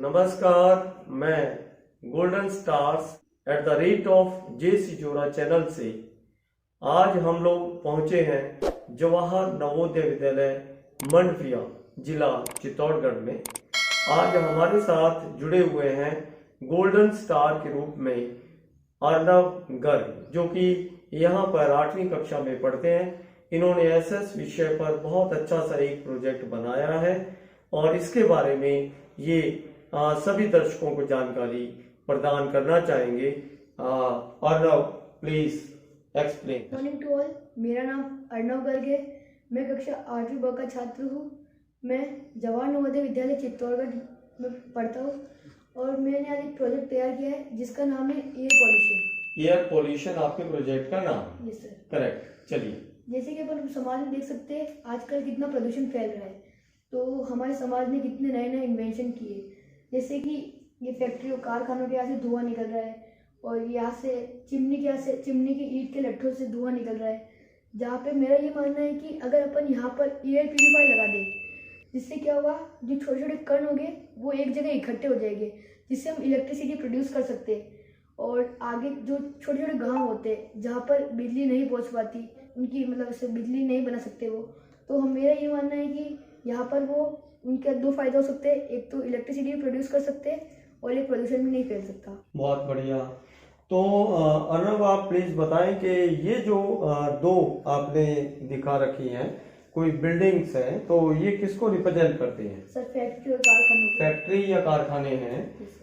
नमस्कार, मैं golden stars @जे सिजोरा channel से आज हम लोग पहुंचे हैं जवाहर नवोदय विद्यालय मंडपिया जिला चित्तौड़गढ़ में। आज हमारे साथ जुड़े हुए हैं गोल्डन स्टार के रूप में अर्नव गर्ग, जो कि यहाँ पर 8वीं कक्षा में पढ़ते हैं। इन्होंने एसएस विषय पर बहुत अच्छा सा एक प्रोजेक्ट बनाया है और इसके बारे में ये सभी दर्शकों को जानकारी प्रदान करना चाहेंगे। Arnav, please explain. Morning to all, मेरा नाम अर्नव गर्ग है। मैं कक्षा 8वीं ब का छात्र हूँ। मैं जवाहर नवोदय विद्यालय चित्तौड़गढ़ में पढ़ता हूँ और मैंने आज एक प्रोजेक्ट तैयार किया है जिसका नाम है एयर पॉल्यूशन। एयर पॉल्यूशन आपके प्रोजेक्ट का नाम है? Yes sir. करेक्ट। चलिए, जैसे कि अपन समाज में देख सकते हैं आजकल कितना प्रदूषण फैल रहा है, तो हमारे समाज ने कितने नए नए इन्वेंशन किए, जैसे कि ये फैक्ट्री और कारखानों के यहाँ से धुआं निकल रहा है और यहाँ से चिमनी के ईंट के लट्ठों से धुआं निकल रहा है। जहाँ पे मेरा ये मानना है कि अगर अपन यहाँ पर एयर प्यूरीफायर लगा दें, जिससे क्या होगा, जो छोटे छोटे कण होंगे वो एक जगह इकट्ठे हो जाएंगे, जिससे हम इलेक्ट्रिसिटी प्रोड्यूस कर सकते हैं। और आगे जो छोटे छोटे गाँव होते हैं जहाँ पर बिजली नहीं पहुँच पाती, उनकी मतलब ऐसे बिजली नहीं बना सकते वो, तो मेरा ये मानना है कि यहाँ पर वो उनके 2 फायदे हो सकते हैं। एक तो इलेक्ट्रिसिटी प्रोड्यूस कर सकते हैं और एक प्रदूषण भी नहीं फैल सकता। बहुत बढ़िया। तो अर्नव, आप प्लीज बताएं कि ये जो 2 आपने दिखा रखी हैं कोई बिल्डिंग्स हैं, तो ये किसको रिप्रेजेंट करते हैं? सर, फैक्ट्री और कारखानों। फैक्ट्री या कारखाने हैं।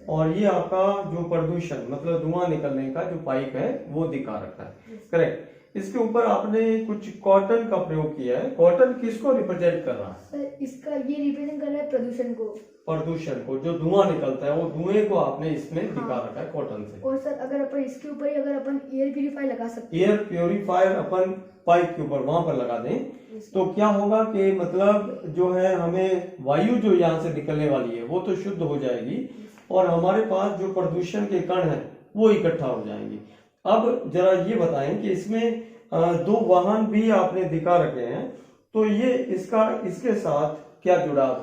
और ये आपका जो प्रदूषण मतलब धुआं निकलने का जो पाइप है वो दिखा रखा है। करेक्ट। इसके ऊपर आपने कुछ कॉटन का प्रयोग किया है। कॉटन किसको रिप्रेजेंट कर रहा है? सर, इसका ये रिप्रेजेंट कर रहा है प्रदूषण को। प्रदूषण को, जो धुआं निकलता है वो धुएं को आपने इसमें दिखा रखा है कॉटन से। और सर, अगर अपन इसके ऊपर ही अगर अपन एयर प्यूरीफायर लगा सकते हैं, एयर प्यूरीफायर अपन पाइप के ऊपर वहां पर लगा दें, तो क्या होगा कि मतलब जो है हमें वायु जो यहाँ से निकलने वाली है वो तो शुद्ध हो जाएगी और हमारे पास जो प्रदूषण के कण हैं वो इकट्ठा हो जाएंगे। अब जरा ये बताएं कि इसमें 2 वाहन भी आपने दिखा रखे हैं, तो ये इसके साथ क्या जुड़ाव?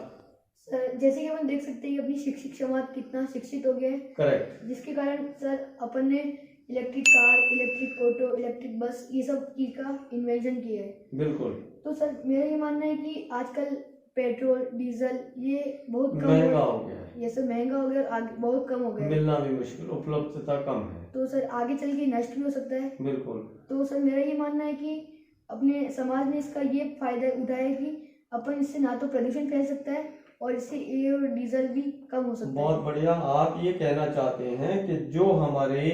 सर, जैसे कि अपन देख सकते हैं कि अपनी शिक्षित समाज कितना शिक्षित हो गया है। करेक्ट। जिसके कारण सर अपन ने electric car, electric auto, electric bus, ये सब चीज का इन्वेंशन किया है। बिल्कुल। तो सर, मेरा ये मानना है कि आजकल पेट्रोल, डीजल ये बहुत कम महंगा हो गया है। ये सब महंगा हो गया और आगे बहुत कम हो गया, मिलना भी मुश्किल, उपलब्धता कम है। तो सर आगे चल के नष्ट भी हो सकता है। बिल्कुल। तो सर, मेरा ये मानना है कि अपने समाज ने इसका ये फायदा उठाया है कि अपन इससे ना तो प्रदूषण फैल सकता है और इससे एयर और डीजल भी कम हो सकता है। बहुत बढ़िया। आप ये कहना चाहते हैं कि जो हमारे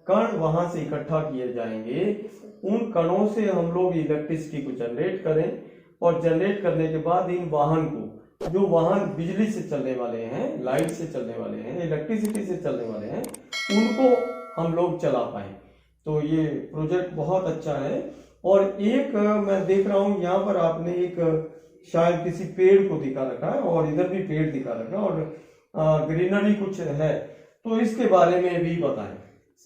कण वहां से इकट्ठा किए जाएंगे, उन कणों से हम लोग इलेक्ट्रिसिटी को जनरेट करें और जनरेट करने के बाद इन वाहन को, जो वाहन बिजली से चलने वाले हैं, लाइट से चलने वाले हैं, इलेक्ट्रिसिटी से चलने वाले हैं, उनको हम लोग चला पाए। तो ये प्रोजेक्ट बहुत अच्छा है। और एक मैं देख रहा हूँ यहाँ पर आपने एक शायद किसी पेड़ को दिखा रखा है और इधर भी पेड़ दिखा रखा है और ग्रीनरी कुछ है, तो इसके बारे में भी बताएं।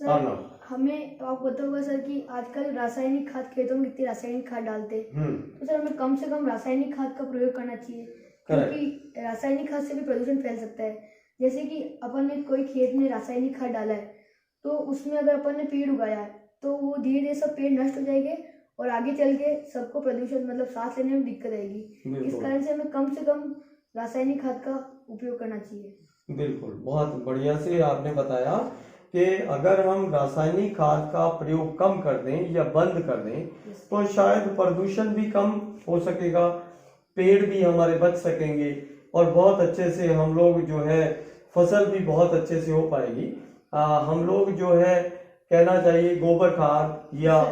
सर, हमें आपको पता होगा सर कि आजकल रासायनिक खाद, खेतों में कितनी रासायनिक खाद डालते हैं, तो सर हमें कम से कम रासायनिक खाद का प्रयोग करना चाहिए, क्योंकि रासायनिक खाद से भी प्रदूषण फैल सकता है। जैसे कि अपन ने कोई खेत में रासायनिक खाद डाला है, तो उसमें अगर अपन ने पेड़ उगाया है तो वो धीरे धीरे सब पेड़ नष्ट हो जाएंगे और आगे चल के सबको प्रदूषण मतलब सांस लेने में दिक्कत आएगी। इस कारण से हमें कम से कम रासायनिक खाद का उपयोग करना चाहिए। बिल्कुल, बहुत बढ़िया से आपने बताया कि अगर हम रासायनिक खाद का प्रयोग कम कर दें या बंद कर दें तो शायद प्रदूषण भी कम हो सकेगा, पेड़ भी हमारे बच सकेंगे और बहुत अच्छे से हम लोग जो है फसल भी बहुत अच्छे से हो पाएगी। हम लोग जो है कहना चाहिए गोबर खाद या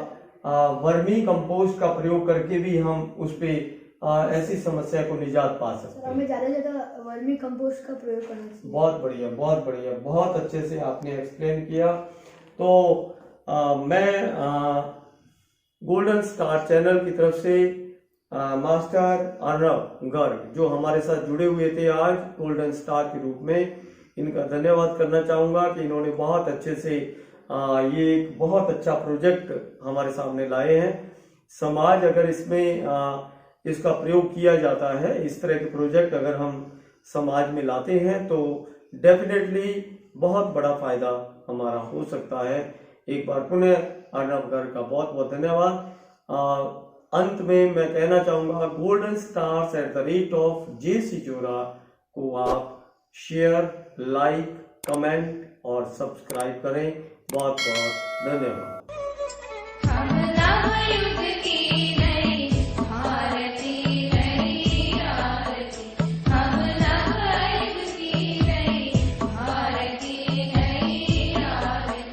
वर्मी कंपोस्ट का प्रयोग करके भी हम उस पे ऐसी समस्या को निजात पा सकते हैं। हमें ज्यादा से ज्यादा वर्मी कंपोस्ट का प्रयोग करना चाहिए। बहुत बढ़िया, बहुत बढ़िया, बहुत अच्छे से आपने एक्सप्लेन किया। तो मैं गोल्डन स्टार चैनल की तरफ से मास्टर अर्नव गर्ग, जो हमारे साथ जुड़े हुए थे आज गोल्डन स्टार के रूप में, इनका धन्यवाद करना चाहूँगा कि इन्होंने बहुत अच्छे से ये एक बहुत अच्छा प्रोजेक्ट हमारे सामने लाए हैं। समाज अगर इसमें इसका प्रयोग किया जाता है, इस तरह के प्रोजेक्ट अगर हम समाज में लाते हैं तो डेफिनेटली बहुत बड़ा फायदा हमारा हो सकता है। एक बार पुनः अर्नब गर्ग का बहुत बहुत धन्यवाद। अंत में मैं कहना चाहूँगा golden stars at the rate of JC जोरा को आप शेयर, लाइक, कमेंट और सब्सक्राइब करें। बहुत बहुत धन्यवाद।